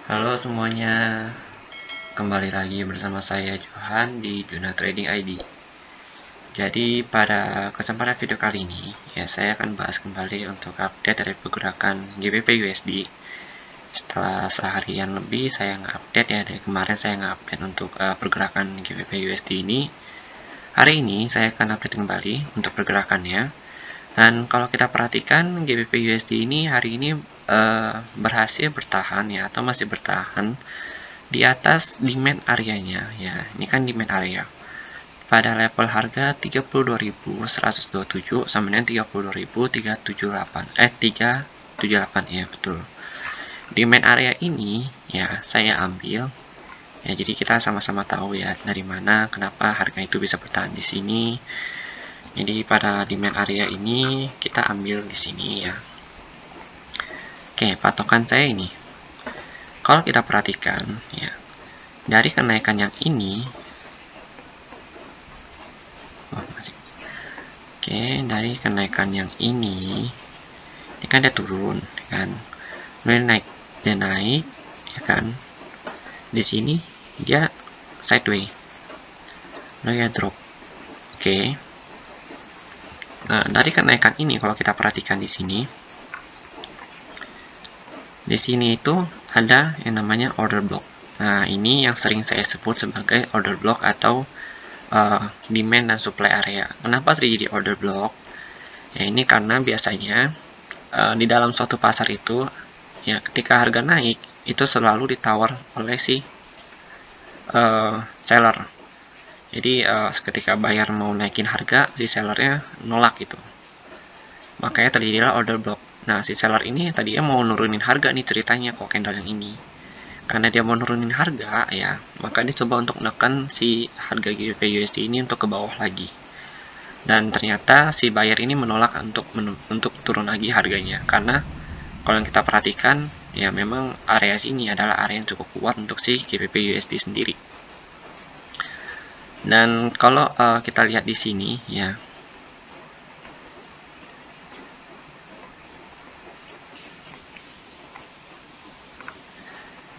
Halo semuanya, kembali lagi bersama saya Johan di Juna Trading ID. Jadi pada kesempatan video kali ini, ya saya akan bahas kembali untuk update dari pergerakan GBP USD. Setelah seharian lebih saya nge-update ya, dari kemarin saya nge-update untuk pergerakan GBP USD ini. Hari ini saya akan update kembali untuk pergerakannya. Dan kalau kita perhatikan GBP USD ini hari ini berhasil bertahan ya, atau masih bertahan di atas demand areanya ya. Ini kan demand area pada level harga 32.127 sampai dengan 378 ya, betul. Demand area ini ya saya ambil ya, jadi kita sama-sama tahu ya dari mana kenapa harga itu bisa bertahan di sini. Jadi pada demand area ini kita ambil di sini ya. Oke, patokan saya ini, kalau kita perhatikan ya, dari kenaikan yang ini, dari kenaikan yang ini kan dia turun kan, kemudian dia naik ya kan, di sini dia sideways, lalu ya drop. Oke. Nah, dari kenaikan ini kalau kita perhatikan di sini itu ada yang namanya order block. Nah, ini yang sering saya sebut sebagai order block atau demand dan supply area. Kenapa terjadi order block? Ya, ini karena biasanya di dalam suatu pasar itu ya, ketika harga naik itu selalu ditawar oleh si seller. Jadi ketika buyer mau naikin harga, si sellernya nolak gitu. Makanya terjadilah order block. Nah, si seller ini tadinya mau nurunin harga nih ceritanya kok candle yang ini. Karena dia mau nurunin harga ya, maka dia coba untuk menekan si harga GBP USD ini untuk ke bawah lagi. Dan ternyata si buyer ini menolak untuk turun lagi harganya, karena kalau yang kita perhatikan ya, memang area sini adalah area yang cukup kuat untuk si GBP USD sendiri. Dan kalau kita lihat di sini ya,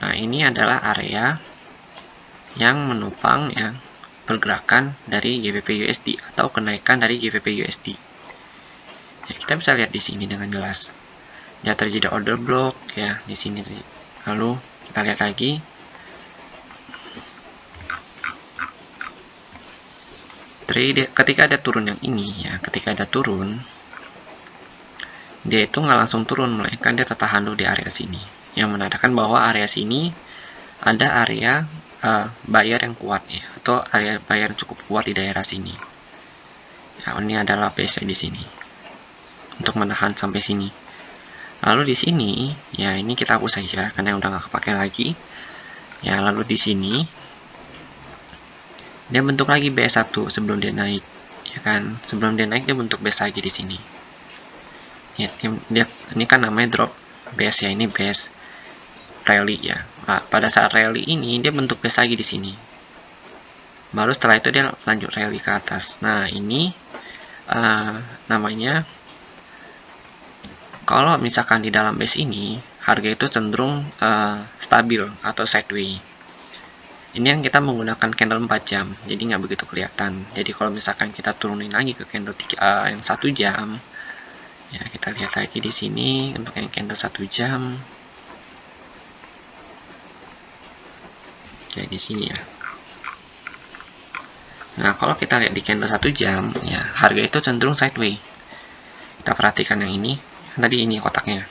nah ini adalah area yang menopang ya pergerakan dari GBP USD atau kenaikan dari GBP USD. Ya, kita bisa lihat di sini dengan jelas. Ya, terjadi order block ya di sini. Lalu kita lihat lagi. Ketika ada turun yang ini ya, ketika ada turun, dia itu nggak langsung turun, melainkan dia tertahan dulu di area sini, yang menandakan bahwa area sini ada area buyer yang kuat ya, atau area buyer yang cukup kuat di daerah sini. Ya, ini adalah base di sini untuk menahan sampai sini. Lalu di sini ya, ini kita hapus saja karena udah nggak kepake lagi. Ya, lalu di sini dia bentuk lagi BS1 sebelum dia naik ya kan. Sebelum dia naik dia bentuk base lagi di sini. Ya, ini kan namanya drop base ya, ini base rally ya. Nah, pada saat rally ini dia bentuk base lagi di sini. Baru setelah itu dia lanjut rally ke atas. Nah, ini namanya, kalau misalkan di dalam base ini harga itu cenderung stabil atau sideways. Ini yang kita menggunakan candle 4 jam, jadi nggak begitu kelihatan. Jadi kalau misalkan kita turunin lagi ke candle yang 1 jam, ya kita lihat lagi di sini untuk yang candle 1 jam. Kayak di sini ya. Nah, kalau kita lihat di candle 1 jam, ya harga itu cenderung sideways. Kita perhatikan yang ini, tadi ini kotaknya.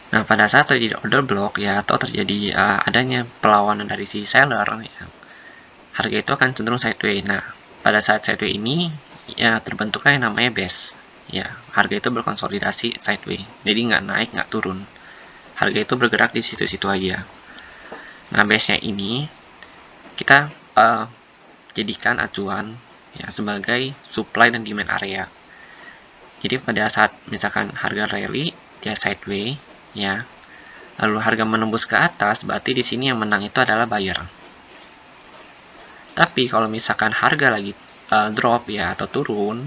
Nah, pada saat terjadi order block ya, atau terjadi adanya perlawanan dari si seller ya, harga itu akan cenderung sideways. Nah, pada saat sideways ini ya terbentuknya yang namanya base. Ya, harga itu berkonsolidasi sideways. Jadi nggak naik, nggak turun. Harga itu bergerak di situ-situ aja. Nah, base-nya ini kita jadikan acuan ya sebagai supply dan demand area. Jadi pada saat misalkan harga rally dia sideways ya, lalu harga menembus ke atas, berarti di sini yang menang itu adalah buyer. Tapi kalau misalkan harga lagi drop ya atau turun,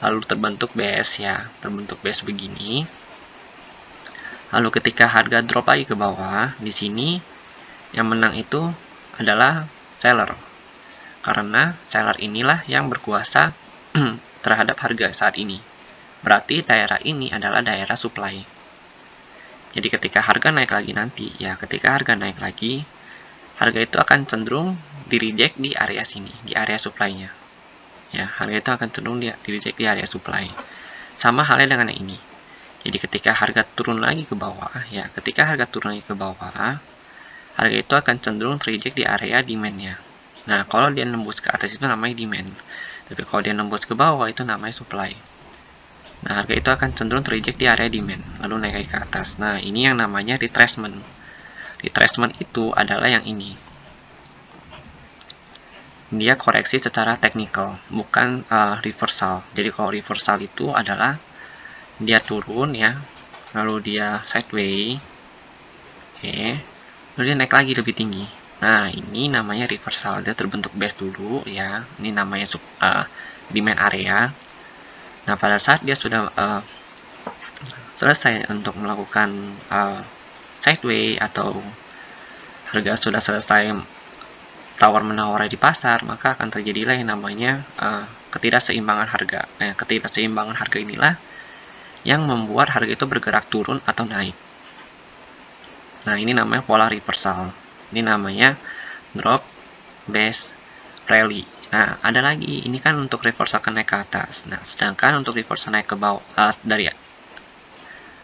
lalu terbentuk base ya, terbentuk base begini, Lalu ketika harga drop lagi ke bawah, di sini yang menang itu adalah seller. Karena seller inilah yang berkuasa terhadap harga saat ini. Berarti daerah ini adalah daerah supply. Jadi ketika harga naik lagi nanti, ya ketika harga naik lagi, harga itu akan cenderung di reject di area sini, di area supply-nya. Ya, harga itu akan cenderung di reject di area supply. Sama halnya dengan yang ini. Jadi ketika harga turun lagi ke bawah, ya ketika harga turun lagi ke bawah, harga itu akan cenderung terreject di area demand-nya. Nah, kalau dia nembus ke atas itu namanya demand. Tapi kalau dia nembus ke bawah itu namanya supply. Nah, harga itu akan cenderung terreject di area demand, lalu naik lagi ke atas. Nah, ini yang namanya retracement. Retracement itu adalah yang ini. Dia koreksi secara teknikal, bukan reversal. Jadi kalau reversal itu adalah dia turun ya, lalu dia sideways, oke, lalu dia naik lagi lebih tinggi. Nah, ini namanya reversal, dia terbentuk base dulu ya, ini namanya demand area. Nah, pada saat dia sudah selesai untuk melakukan sideways atau harga sudah selesai tawar-menawar di pasar, maka akan terjadilah yang namanya ketidakseimbangan harga. Nah, ketidakseimbangan harga inilah yang membuat harga itu bergerak turun atau naik. Nah, ini namanya pola reversal. Ini namanya drop, base, rally. Nah, ada lagi. Ini kan untuk reversal ke naik ke atas. Nah, sedangkan untuk reversal naik ke bawah, dari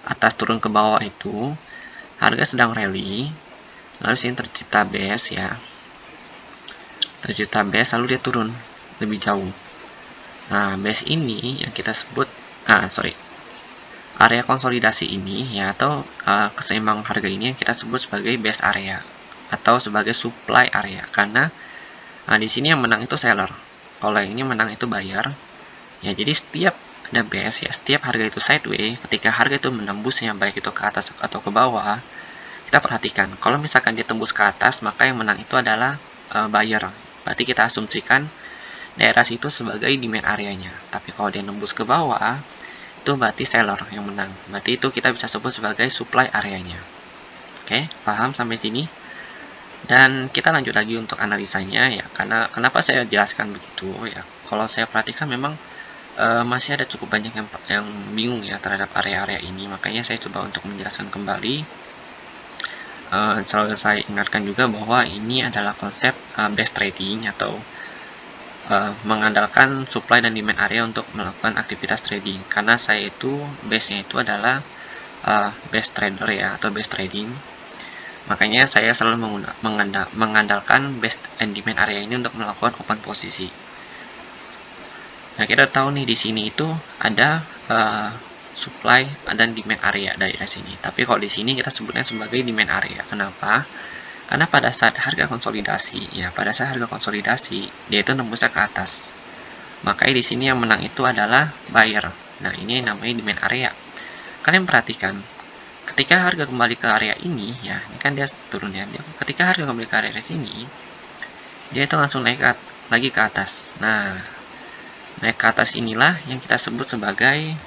atas turun ke bawah itu, harga sedang rally. Lalu sini tercipta base ya. Tercipta base, lalu dia turun lebih jauh. Nah, base ini yang kita sebut, area konsolidasi ini ya, atau keseimbangan harga ini yang kita sebut sebagai base area atau sebagai supply area, karena di sini yang menang itu seller, kalau yang ini menang itu buyer ya. Jadi setiap ada base ya, setiap harga itu sideways, ketika harga itu menembusnya baik itu ke atas atau ke bawah, kita perhatikan kalau misalkan dia tembus ke atas, maka yang menang itu adalah buyer. Berarti kita asumsikan daerah situ sebagai demand areanya. Tapi kalau dia nembus ke bawah, itu berarti seller yang menang. Berarti itu kita bisa sebut sebagai supply areanya. Oke, paham sampai sini? Dan kita lanjut lagi untuk analisanya ya. Karena kenapa saya jelaskan begitu ya? Kalau saya perhatikan memang masih ada cukup banyak yang bingung ya terhadap area-area ini. Makanya saya coba untuk menjelaskan kembali. Selalu saya ingatkan juga bahwa ini adalah konsep base trading atau mengandalkan supply dan demand area untuk melakukan aktivitas trading. Karena saya itu base-nya itu adalah base trader ya, atau base trading. Makanya saya selalu mengandalkan base and demand area ini untuk melakukan open posisi. Nah, kita tahu nih di sini itu ada supply dan demand area daerah sini. Tapi kalau di sini kita sebutnya sebagai demand area. Kenapa? Karena pada saat harga konsolidasi, ya pada saat harga konsolidasi, dia itu nembusnya ke atas. Makanya di sini yang menang itu adalah buyer. Nah, ini namanya demand area. Kalian perhatikan, ketika harga kembali ke area ini, ya, ini kan dia turun ya. Ketika harga kembali ke area sini, dia itu langsung naik lagi ke atas. Nah, naik ke atas inilah yang kita sebut sebagai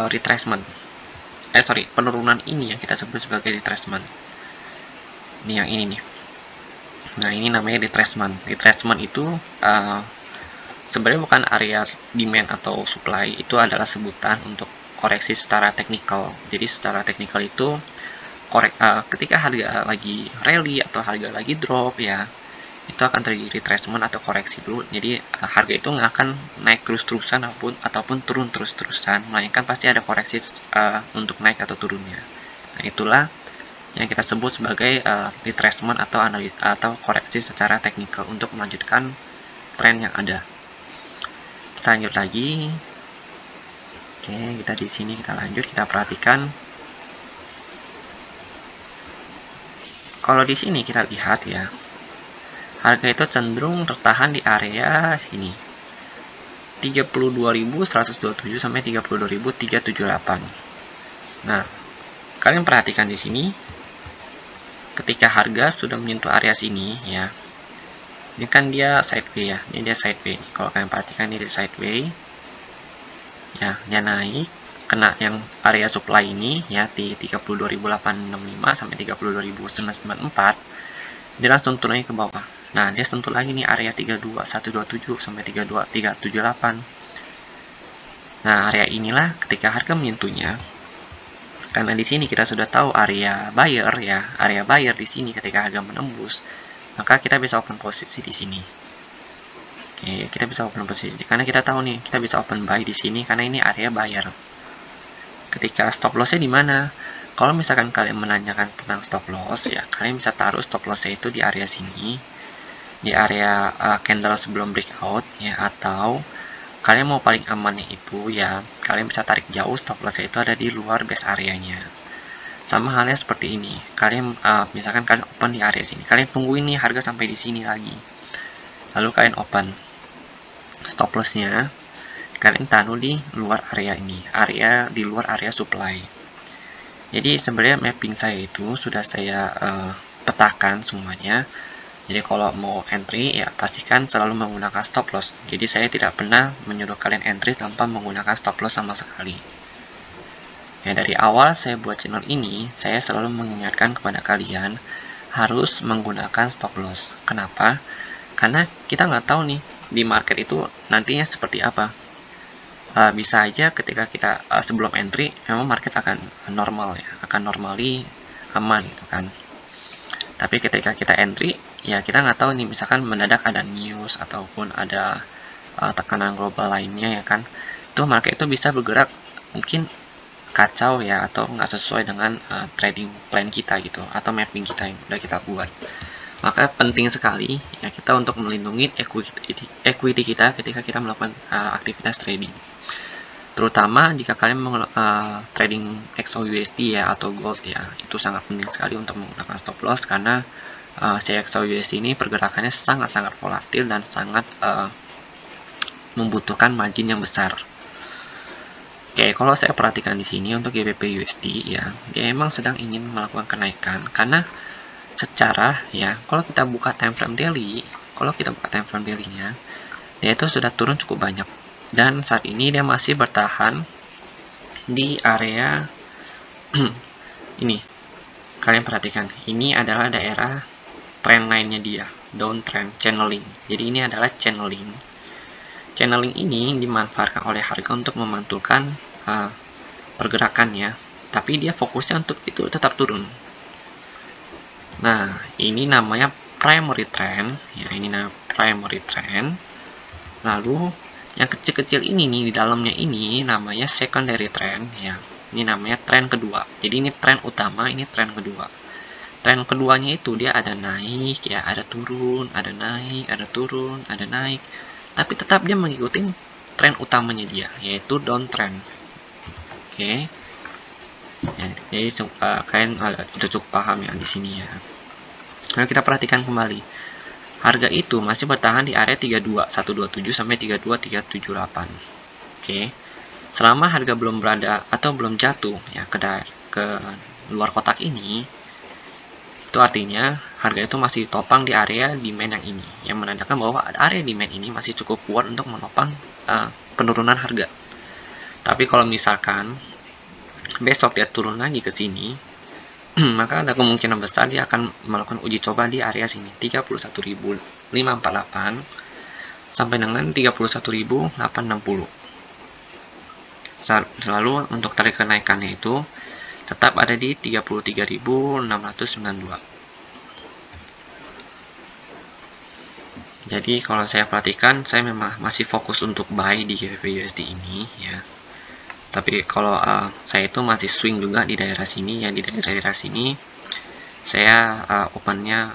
retracement. Penurunan ini yang kita sebut sebagai retracement. Ini yang ini nih. Nah, ini namanya retracement. Retracement itu sebenarnya bukan area demand atau supply, itu adalah sebutan untuk koreksi secara teknikal. Jadi secara teknikal itu ketika harga lagi rally atau harga lagi drop ya, itu akan terjadi retracement atau koreksi dulu. Jadi harga itu nggak akan naik terus-terusan ataupun turun terus-terusan, melainkan pasti ada koreksi untuk naik atau turunnya. Nah, itulah yang kita sebut sebagai retracement atau koreksi secara teknikal untuk melanjutkan tren yang ada. Kita lanjut lagi. Oke, kita di sini kita lanjut, kita perhatikan. Kalau di sini kita lihat ya, harga itu cenderung tertahan di area sini. 32.127 sampai 32.378. Nah, kalian perhatikan di sini. Ketika harga sudah menyentuh area sini ya, ini kan dia sideways ya, ini dia sideways. Kalau kalian perhatikan ini dia sideways ya, dia naik kena yang area supply ini ya di 32.865 sampai 32.994, dia langsung turun lagi ke bawah. Nah, dia sentuh lagi nih area 32127 sampai 32378. Nah, area inilah ketika harga menyentuhnya, karena di sini kita sudah tahu area buyer ya, area buyer di sini ketika harga menembus, maka kita bisa open posisi di sini. Oke, kita bisa open posisi karena kita tahu nih, kita bisa open buy di sini karena ini area buyer. Ketika stop lossnya di mana? Kalau misalkan kalian menanyakan tentang stop loss ya, kalian bisa taruh stop lossnya itu di area sini, di area candle sebelum breakout ya, atau kalian mau paling amannya itu ya, kalian bisa tarik jauh stop lossnya itu ada di luar base areanya. Sama halnya seperti ini, kalian misalkan kalian open di area sini, kalian tungguin nih harga sampai di sini lagi, lalu kalian open. Stop lossnya kalian taruh di luar area ini, area di luar area supply. Jadi sebenarnya mapping saya itu sudah saya petakan semuanya. Jadi kalau mau entry ya pastikan selalu menggunakan stop loss. Jadi saya tidak pernah menyuruh kalian entry tanpa menggunakan stop loss sama sekali. Ya, dari awal saya buat channel ini, saya selalu mengingatkan kepada kalian harus menggunakan stop loss. Kenapa? Karena kita nggak tahu nih di market itu nantinya seperti apa. Bisa aja ketika kita sebelum entry memang market akan normal ya, akan normally aman gitu kan. Tapi ketika kita entry ya kita nggak tahu nih, misalkan mendadak ada news ataupun ada tekanan global lainnya ya kan, itu market itu bisa bergerak mungkin kacau ya, atau nggak sesuai dengan trading plan kita gitu, atau mapping kita yang udah kita buat. Maka penting sekali ya kita untuk melindungi equity kita ketika kita melakukan aktivitas trading. Terutama jika kalian trading XAUUSD ya atau gold ya, itu sangat penting sekali untuk menggunakan stop loss karena si XAUUSD ini pergerakannya sangat-sangat volatil dan sangat membutuhkan margin yang besar. Oke, kalau saya perhatikan di sini untuk GBP USD ya, dia memang sedang ingin melakukan kenaikan karena secara ya, kalau kita buka time frame daily, daily-nya, dia itu sudah turun cukup banyak. Dan saat ini dia masih bertahan di area ini. Kalian perhatikan, ini adalah daerah trend line-nya dia, downtrend channeling. Jadi ini adalah channeling. Channeling ini dimanfaatkan oleh harga untuk memantulkan pergerakannya, tapi dia fokusnya untuk itu tetap turun. Nah, ini namanya primary trend ya, ini namanya primary trend. Lalu yang kecil-kecil ini nih di dalamnya ini namanya secondary trend ya. Ini namanya tren kedua. Jadi ini tren utama, ini tren kedua. Tren keduanya itu dia ada naik ya, ada turun, ada naik, ada turun, ada naik. Tapi tetap dia mengikuti tren utamanya dia, yaitu downtrend. Oke. Ya, jadi kalian udah cukup paham ya di sini ya. Nah, kita perhatikan kembali. Harga itu masih bertahan di area 32127 sampai 32378. Oke. Selama harga belum berada atau belum jatuh ya ke luar kotak ini, itu artinya harga itu masih topang di area demand yang ini, yang menandakan bahwa area demand ini masih cukup kuat untuk menopang penurunan harga. Tapi kalau misalkan besok dia turun lagi ke sini, maka ada kemungkinan besar dia akan melakukan uji coba di area sini 31.548 sampai dengan 31.860. Lalu untuk tarik kenaikannya itu tetap ada di 33.692. Jadi kalau saya perhatikan, saya memang masih fokus untuk buy di GBP USD ini ya. Tapi kalau saya itu masih swing juga di daerah sini ya, di daerah sini saya opennya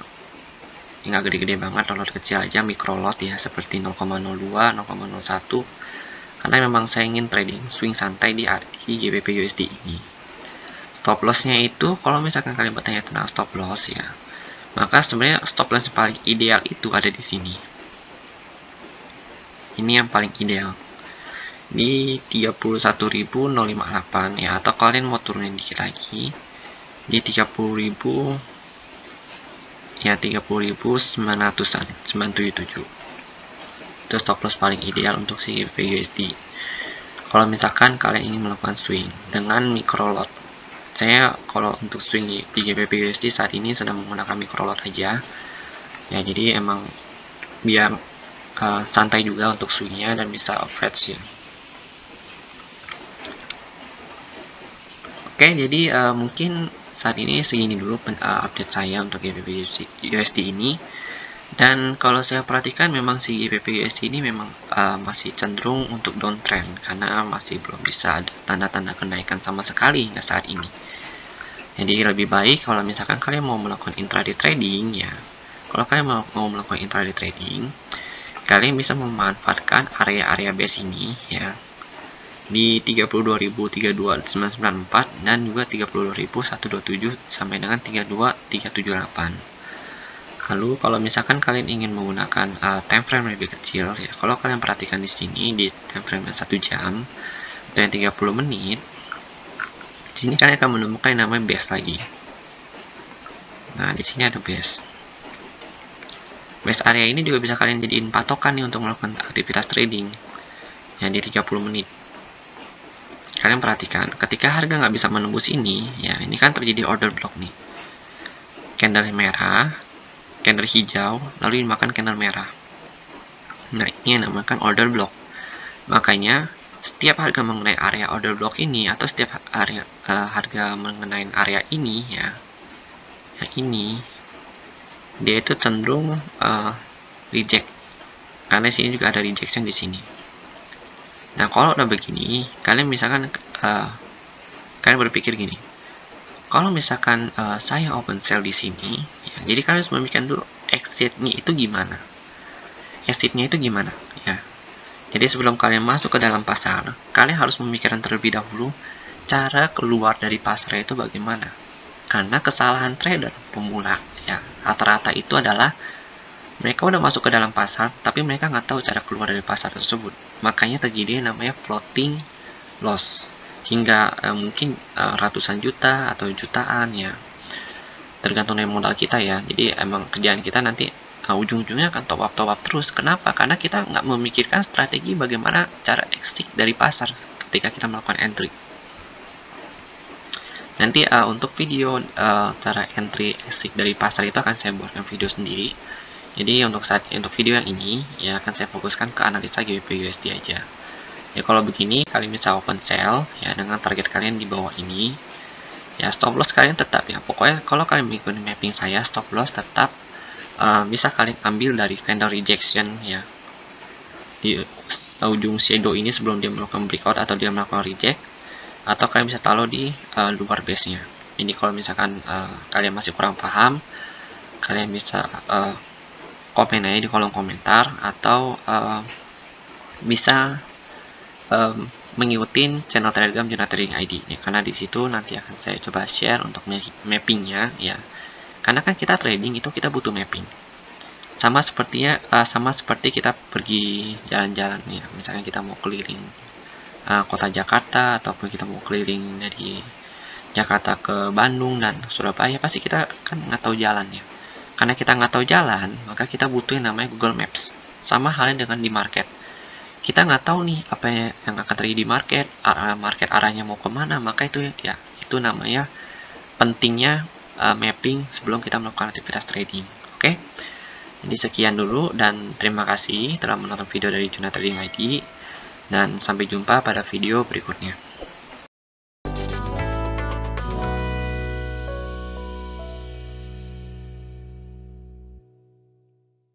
nggak gede-gede banget, lot kecil aja, micro lot ya, seperti 0,02, 0,01, karena memang saya ingin trading swing santai di GBP USD ini. Stop lossnya itu kalau misalkan kalian bertanya tentang stop loss ya, maka sebenarnya stop loss yang paling ideal itu ada di sini. Ini yang paling ideal di 31.058 ya, atau kalian mau turunin dikit lagi di 30.000 ya, 30.900-an, 977. Itu stop loss paling ideal untuk si GBP USD. kalau misalkan kalian ingin melakukan swing dengan micro lot. Saya kalau untuk swing di GBP USD saat ini sedang menggunakan micro lot aja ya, jadi emang biar santai juga untuk swingnya dan bisa average ya. Oke, jadi mungkin saat ini segini dulu update saya untuk GBP USD ini. Dan kalau saya perhatikan memang si GBP USD ini memang masih cenderung untuk downtrend karena masih belum bisa ada tanda-tanda kenaikan sama sekali hingga saat ini. Jadi lebih baik kalau misalkan kalian mau melakukan intraday trading ya. Kalau kalian mau melakukan intraday trading, kalian bisa memanfaatkan area-area base ini ya, di 32.032.994 dan juga 32.127 sampai dengan 32.378. Lalu kalau misalkan kalian ingin menggunakan time frame lebih kecil ya, kalau kalian perhatikan di sini di time frame 1 jam dan 30 menit, di sini kalian akan menemukan yang namanya base lagi. Nah, di sini ada base. Base area ini juga bisa kalian jadiin patokan nih untuk melakukan aktivitas trading yang di 30 menit. Kalian perhatikan, ketika harga nggak bisa menembus ini, ya ini kan terjadi order block nih. Candle merah, candle hijau, lalu dimakan candle merah. Nah, ini yang namakan order block. Makanya, setiap harga mengenai area order block ini, atau setiap area, harga mengenai area ini, ya ini, dia itu cenderung reject. Karena sini juga ada rejection di sini. Nah, kalau udah begini, kalian misalkan kalian berpikir gini, kalau misalkan saya open sell di sini, ya, jadi kalian harus memikirkan dulu exitnya itu gimana, ya. Jadi sebelum kalian masuk ke dalam pasar, kalian harus memikirkan terlebih dahulu cara keluar dari pasar itu bagaimana. Karena kesalahan trader pemula, ya, rata-rata itu adalah mereka udah masuk ke dalam pasar, tapi mereka nggak tahu cara keluar dari pasar tersebut. Makanya terjadi namanya floating loss hingga mungkin ratusan juta atau jutaan ya, tergantung dari modal kita ya. Jadi emang kerjaan kita nanti ujung-ujungnya akan top up terus. Kenapa? Karena kita nggak memikirkan strategi bagaimana cara exit dari pasar ketika kita melakukan entry. Nanti untuk video cara entry exit dari pasar itu akan saya buatkan video sendiri. Jadi untuk video yang ini ya akan saya fokuskan ke analisa GBP USD aja. Ya kalau begini kalian bisa open sell ya dengan target kalian di bawah ini. Ya stop loss kalian tetap ya. Pokoknya kalau kalian mengikuti mapping saya, stop loss tetap bisa kalian ambil dari candle rejection ya. Di ujung shadow ini sebelum dia melakukan breakout atau dia melakukan reject, atau kalian bisa taruh di luar base-nya. Ini kalau misalkan kalian masih kurang paham, kalian bisa komen aja di kolom komentar, atau bisa mengikuti channel Telegram Juna Trading ID ya, karena di situ nanti akan saya coba share untuk mappingnya ya. Karena kan kita trading itu kita butuh mapping. Sama seperti kita pergi jalan-jalan ya. Misalnya kita mau keliling kota Jakarta, ataupun kita mau keliling dari Jakarta ke Bandung dan Surabaya, pasti kita kan nggak tahu jalan ya. Karena kita nggak tahu jalan, maka kita butuh yang namanya Google Maps. Sama halnya dengan di market. Kita nggak tahu nih apa yang akan terjadi di market, arahnya mau kemana, maka itu ya itu namanya pentingnya mapping sebelum kita melakukan aktivitas trading. Oke? Jadi sekian dulu dan terima kasih telah menonton video dari Juna Trading ID, dan sampai jumpa pada video berikutnya.